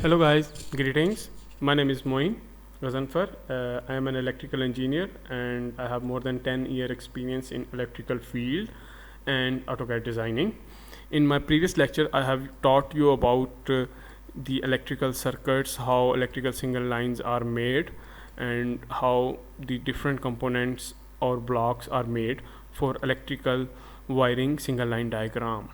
Hello guys, greetings. My name is Moin Razanfar. I am an electrical engineer and I have more than 10-year experience in electrical field and AutoCAD designing. In my previous lecture, I have taught you about the electrical circuits, how electrical single lines are made, and how the different components or blocks are made for electrical wiring single line diagram.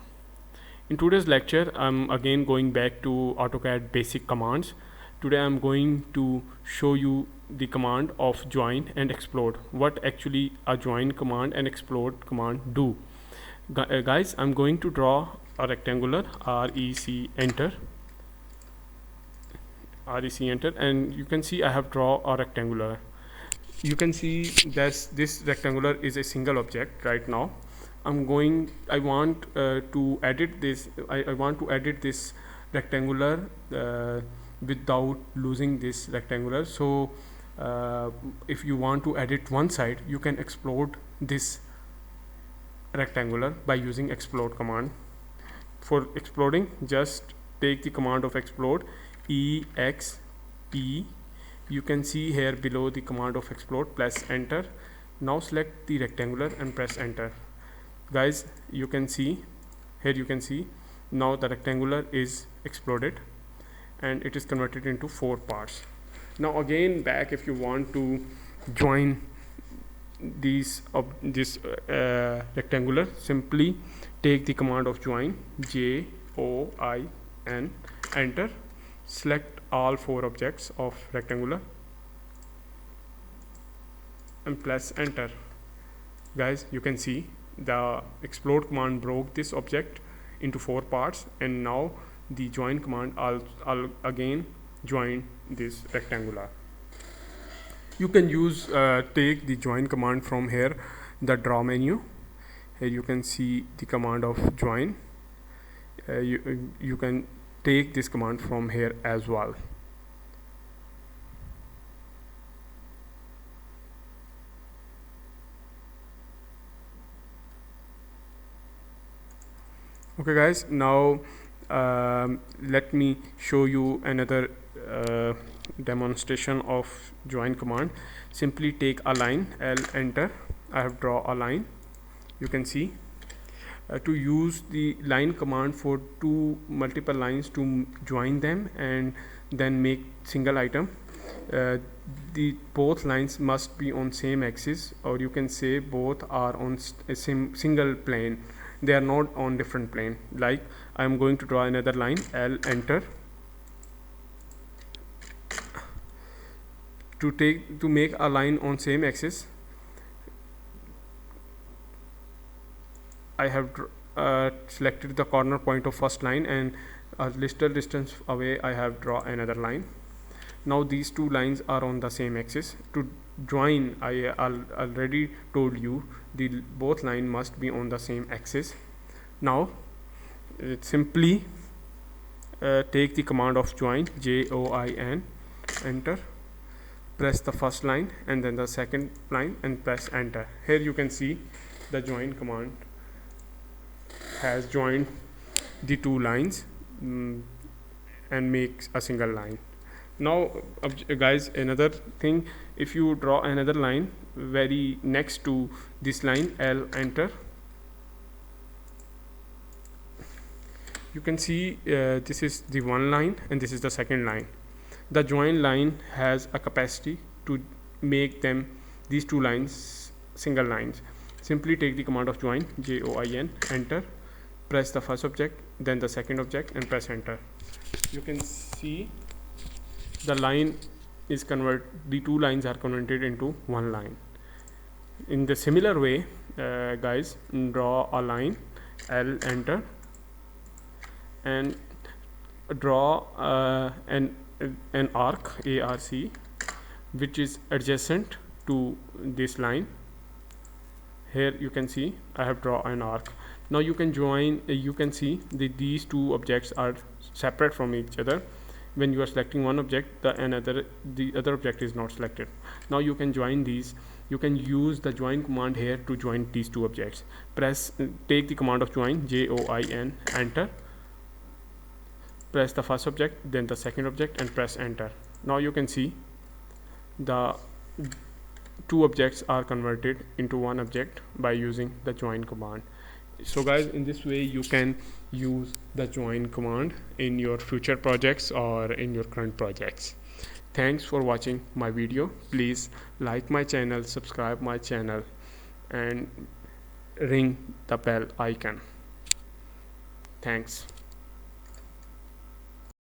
In today's lecture, I'm again going back to AutoCAD basic commands. Today I'm going to show you the command of join and explode. What actually a join command and explode command do. Guys, I'm going to draw a rectangular REC enter. REC enter, and you can see I have drawn a rectangular. You can see that this rectangular is a single object right now. I want to edit this. I want to edit this rectangular without losing this rectangular. So if you want to edit one side, you can explode this rectangular by using explode command. For exploding, just take the command of explode, EXP. You can see here below the command of explode, press enter. Now select the rectangular and press enter. Guys, you can see here, you can see now the rectangular is exploded and it is converted into 4 parts. Now again back, if you want to join these this rectangular, simply take the command of join, JOIN, enter. Select all 4 objects of rectangular and press enter. Guys, you can see the explode command broke this object into 4 parts, and now the join command I'll again join this rectangular. You can use take the join command from here, the draw menu. Here you can see the command of join. You can take this command from here as well. Okay guys, now let me show you another demonstration of join command. Simply take a line, L, enter. I have draw a line. You can see to use the line command for multiple lines to join them and then make single item, the both lines must be on same axis, or you can say both are on a single plane. They are not on different plane. Like I am going to draw another line, L, enter. To make a line on same axis, I have selected the corner point of first line, and a little distance away I have draw another line. Now these 2 lines are on the same axis. To join, I already told you the both line must be on the same axis. Now simply take the command of join, JOIN, enter. Press the first line and then the second line and press enter. Here you can see the join command has joined the 2 lines and makes a single line. Now guys, another thing, if you draw another line very next to this line, L, enter, you can see this is the one line and this is the second line. The join line has a capacity to make them, these 2 lines, single lines. Simply take the command of join, JOIN, enter. Press the first object, then the second object and press enter. You can see the line is the 2 lines are converted into one line. In the similar way, guys, draw a line, L, enter, and draw an arc, ARC, which is adjacent to this line. Here you can see I have drawn an arc. Now you can join, you can see these 2 objects are separate from each other. When you are selecting one object, the other object is not selected. Now you can join these. You can use the join command here to join these 2 objects. Take the command of join, JOIN, enter. press the first object, then the second object, and press enter. Now you can see the two objects are converted into one object by using the join command. So guys, in this way you can use the join command in your future projects or in your current projects. Thanks for watching my video. Please like my channel, subscribe my channel, and ring the bell icon. Thanks.